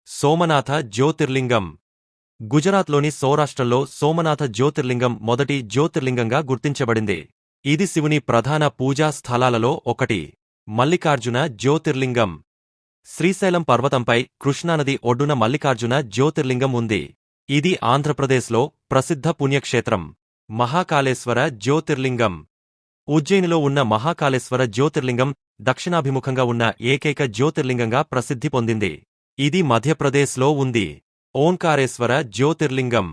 సోమనాథ జ్యోతిర్లింగం. గుజరాత్లోని సౌరాష్ట్రంలో సోమనాథ జ్యోతిర్లింగం మొదటి జ్యోతిర్లింగంగా గుర్తించబడింది. ఇది శివుని ప్రధాన పూజా స్థలాలలో ఒకటి. మల్లికార్జున జ్యోతిర్లింగం. శ్రీశైలం పర్వతంపై కృష్ణానది ఒడ్డున మల్లికార్జున జ్యోతిర్లింగం ఉంది. ఇది ఆంధ్రప్రదేశ్లో ప్రసిద్ధ పుణ్యక్షేత్రం. మహాకాళేశ్వర జ్యోతిర్లింగం. ఉజ్జయినిలో ఉన్న మహాకాళేశ్వర జ్యోతిర్లింగం దక్షిణాభిముఖంగా ఉన్న ఏకైక జ్యోతిర్లింగంగా ప్రసిద్ధి పొందింది. ఇది మధ్యప్రదేశ్లో ఉంది. ఓంకారేశ్వర జ్యోతిర్లింగం.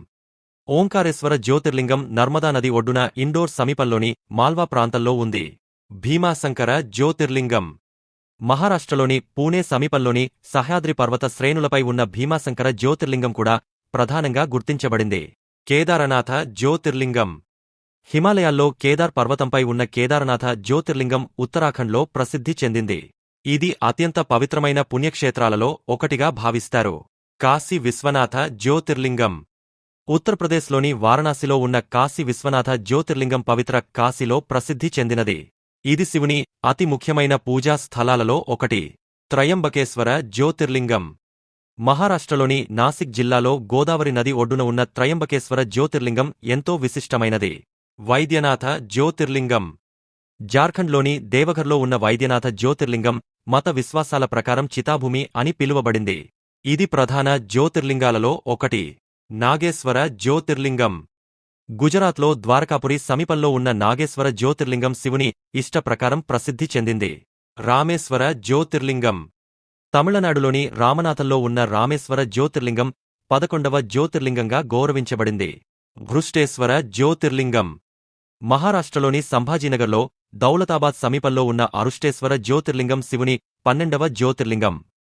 ఓంకారేశ్వర జ్యోతిర్లింగం నర్మదా నది ఒడ్డున ఇండోర్ సమీపంలోని మాల్వా ప్రాంతంలో ఉంది. భీమాశంకర జ్యోతిర్లింగం. మహారాష్ట్రలోని పూణే సమీపంలోని సహ్యాద్రి పర్వత శ్రేణులపై ఉన్న భీమాశంకర జ్యోతిర్లింగం కూడా ప్రధానంగా గుర్తించబడింది. కేదారనాథ జ్యోతిర్లింగం. హిమాలయాల్లో కేదార్ పర్వతంపై ఉన్న కేదారనాథ జ్యోతిర్లింగం ఉత్తరాఖండ్లో ప్రసిద్ధి చెందింది. ఇది అత్యంత పవిత్రమైన పుణ్యక్షేత్రాలలో ఒకటిగా భావిస్తారు. కాశీ విశ్వనాథ జ్యోతిర్లింగం. ఉత్తరప్రదేశ్లోని వారణాసిలో ఉన్న కాశీ విశ్వనాథ జ్యోతిర్లింగం పవిత్ర కాశీలో ప్రసిద్ధి చెందినది. ఇది శివుని అతి ముఖ్యమైన పూజా స్థలాలలో ఒకటి. త్రయంబకేశ్వర జ్యోతిర్లింగం. మహారాష్ట్రలోని నాసిక్ జిల్లాలో గోదావరి నది ఒడ్డున ఉన్న త్రయంబకేశ్వర జ్యోతిర్లింగం ఎంతో విశిష్టమైనది. వైద్యనాథ జ్యోతిర్లింగం. జార్ఖండ్లోని దేవఘర్లో ఉన్న వైద్యనాథ జ్యోతిర్లింగం మత విశ్వాసాల ప్రకారం చితాభూమి అని పిలువబడింది. ఇది ప్రధాన జ్యోతిర్లింగాలలో ఒకటి. నాగేశ్వర జ్యోతిర్లింగం. గుజరాత్లో ద్వారకాపురి సమీపంలో ఉన్న నాగేశ్వర జ్యోతిర్లింగం శివుని ఇష్ట ప్రకారం ప్రసిద్ధి చెందింది. రామేశ్వర జ్యోతిర్లింగం. తమిళనాడులోని రామనాథంలో ఉన్న రామేశ్వర జ్యోతిర్లింగం 11వ జ్యోతిర్లింగంగా గౌరవించబడింది. ఘృష్టేశ్వర జ్యోతిర్లింగం. మహారాష్ట్రలోని సంభాజీనగర్లో దౌలతాబాద్ సమీపంలో ఉన్న అరుష్టేశ్వర జ్యోతిర్లింగం శివుని 12వ జ్యోతిర్లింగం.